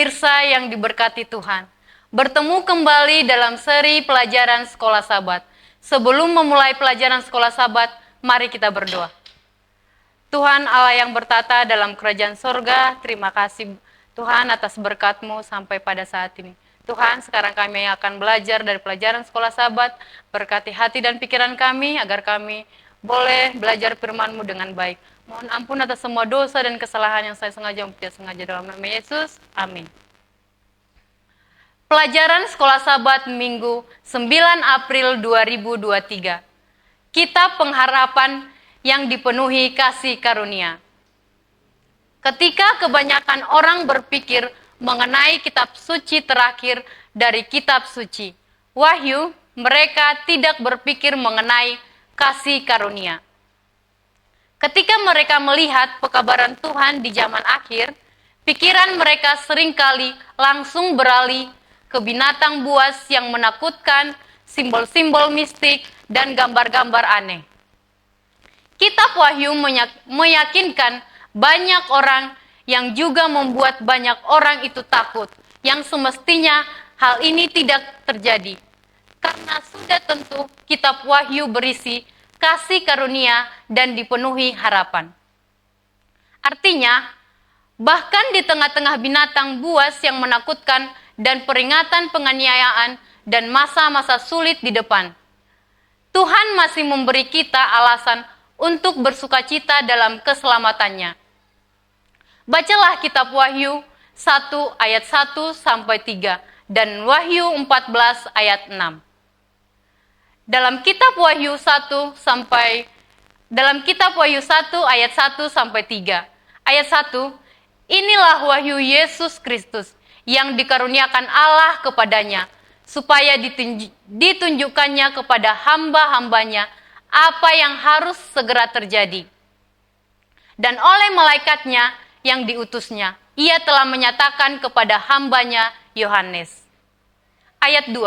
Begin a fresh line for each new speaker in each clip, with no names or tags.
pemirsa yang diberkati Tuhan, bertemu kembali dalam seri pelajaran Sekolah Sabat. Sebelum memulai pelajaran Sekolah Sabat, mari kita berdoa. Tuhan Allah yang bertata dalam kerajaan sorga, terima kasih Tuhan atas berkat-Mu sampai pada saat ini. Tuhan, sekarang kami akan belajar dari pelajaran Sekolah Sabat, berkati hati dan pikiran kami, agar kami boleh belajar firman-Mu dengan baik. Mohon ampun atas semua dosa dan kesalahan yang saya sengaja maupun tidak sengaja, dalam nama Yesus. Amin. Pelajaran Sekolah Sabat Minggu 9 April 2023. Kitab Pengharapan yang dipenuhi kasih karunia. Ketika kebanyakan orang berpikir mengenai kitab suci terakhir dari kitab suci, Wahyu, mereka tidak berpikir mengenai kasih karunia. Ketika mereka melihat pekabaran Tuhan di zaman akhir, pikiran mereka seringkali langsung beralih ke binatang buas yang menakutkan, simbol-simbol mistik, dan gambar-gambar aneh. Kitab Wahyu meyakinkan banyak orang yang juga membuat banyak orang itu takut, yang semestinya hal ini tidak terjadi. Karena sudah tentu kitab Wahyu berisi kasih karunia dan dipenuhi harapan. Artinya, bahkan di tengah-tengah binatang buas yang menakutkan dan peringatan penganiayaan dan masa-masa sulit di depan, Tuhan masih memberi kita alasan untuk bersukacita dalam keselamatannya. Bacalah kitab Wahyu 1 ayat 1 sampai 3 dan Wahyu 14 ayat 6. Dalam kitab Wahyu 1 ayat 1 sampai 3. Ayat 1, inilah wahyu Yesus Kristus yang dikaruniakan Allah kepadanya, supaya ditunjukkannya kepada hamba-hambanya apa yang harus segera terjadi. Dan oleh malaikatnya yang diutusnya, ia telah menyatakan kepada hambanya Yohanes. Ayat 2,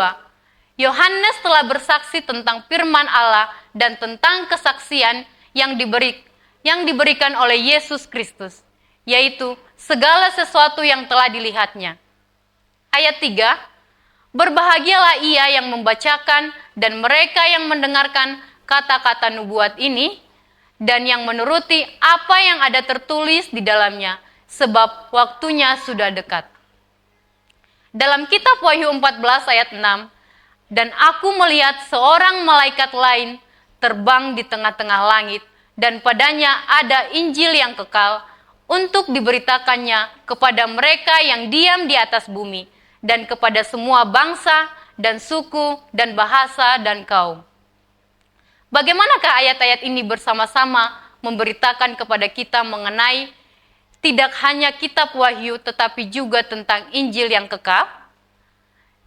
Yohanes telah bersaksi tentang firman Allah dan tentang kesaksian yang diberikan oleh Yesus Kristus, yaitu segala sesuatu yang telah dilihatnya. Ayat 3, berbahagialah ia yang membacakan dan mereka yang mendengarkan kata-kata nubuat ini dan yang menuruti apa yang ada tertulis di dalamnya, sebab waktunya sudah dekat. Dalam kitab Wahyu 14 ayat 6, dan aku melihat seorang malaikat lain terbang di tengah-tengah langit, dan padanya ada Injil yang kekal untuk diberitakannya kepada mereka yang diam di atas bumi, dan kepada semua bangsa dan suku dan bahasa dan kaum. Bagaimanakah ayat-ayat ini bersama-sama memberitakan kepada kita mengenai tidak hanya kitab Wahyu tetapi juga tentang Injil yang kekal?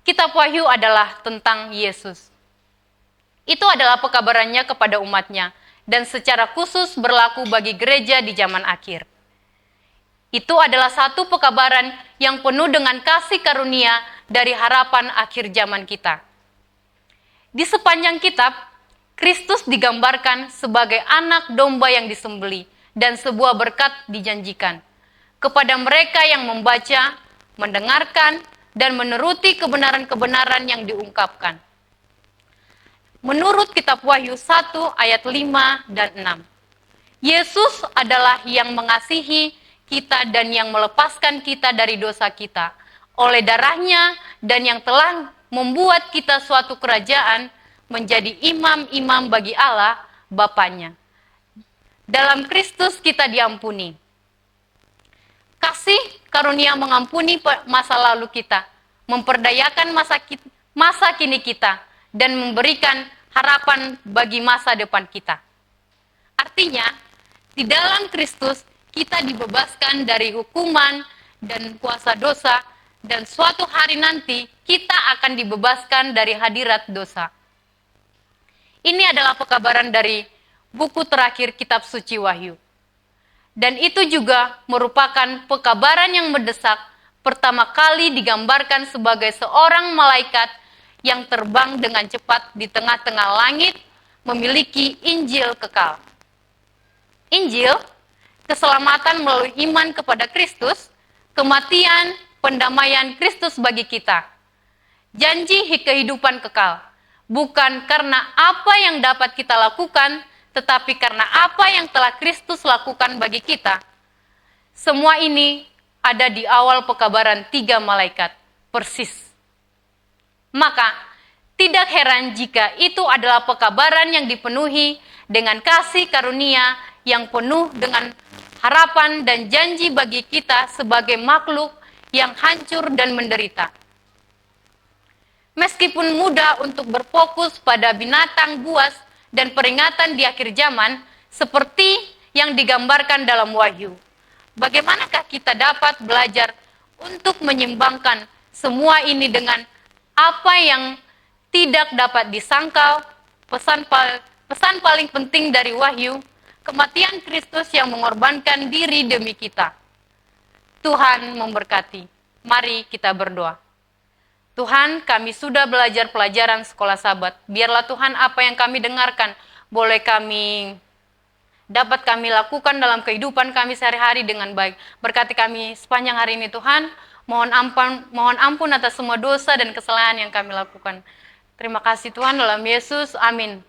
Kitab Wahyu adalah tentang Yesus. Itu adalah pekabarannya kepada umatnya dan secara khusus berlaku bagi gereja di zaman akhir. Itu adalah satu pekabaran yang penuh dengan kasih karunia dari harapan akhir zaman kita. Di sepanjang kitab, Kristus digambarkan sebagai anak domba yang disembelih dan sebuah berkat dijanjikan kepada mereka yang membaca, mendengarkan, dan menuruti kebenaran-kebenaran yang diungkapkan. Menurut kitab Wahyu 1 ayat 5 dan 6, Yesus adalah yang mengasihi kita dan yang melepaskan kita dari dosa kita oleh darahnya dan yang telah membuat kita suatu kerajaan menjadi imam-imam bagi Allah Bapanya. Dalam Kristus kita diampuni. Kasih karunia mengampuni masa lalu kita, memperdayakan masa kini kita, dan memberikan harapan bagi masa depan kita. Artinya, di dalam Kristus kita dibebaskan dari hukuman dan kuasa dosa, dan suatu hari nanti kita akan dibebaskan dari hadirat dosa. Ini adalah pekabaran dari buku terakhir kitab suci Wahyu. Dan itu juga merupakan pekabaran yang mendesak pertama kali digambarkan sebagai seorang malaikat yang terbang dengan cepat di tengah-tengah langit memiliki Injil kekal. Injil, keselamatan melalui iman kepada Kristus, kematian, pendamaian Kristus bagi kita. Janji kehidupan kekal, bukan karena apa yang dapat kita lakukan, tetapi karena apa yang telah Kristus lakukan bagi kita. Semua ini ada di awal pekabaran 3 malaikat, persis. Maka, tidak heran jika itu adalah pekabaran yang dipenuhi dengan kasih karunia yang penuh dengan harapan dan janji bagi kita sebagai makhluk yang hancur dan menderita. Meskipun mudah untuk berfokus pada binatang buas dan peringatan di akhir zaman, seperti yang digambarkan dalam Wahyu, bagaimanakah kita dapat belajar untuk menyimbangkan semua ini dengan apa yang tidak dapat disangkal? Pesan paling penting dari Wahyu, kematian Kristus yang mengorbankan diri demi kita. Tuhan memberkati. Mari kita berdoa. Tuhan, kami sudah belajar pelajaran sekolah Sabat. Biarlah Tuhan apa yang kami dengarkan boleh dapat kami lakukan dalam kehidupan kami sehari-hari dengan baik. Berkati kami sepanjang hari ini Tuhan. Mohon ampun atas semua dosa dan kesalahan yang kami lakukan. Terima kasih Tuhan dalam Yesus. Amin.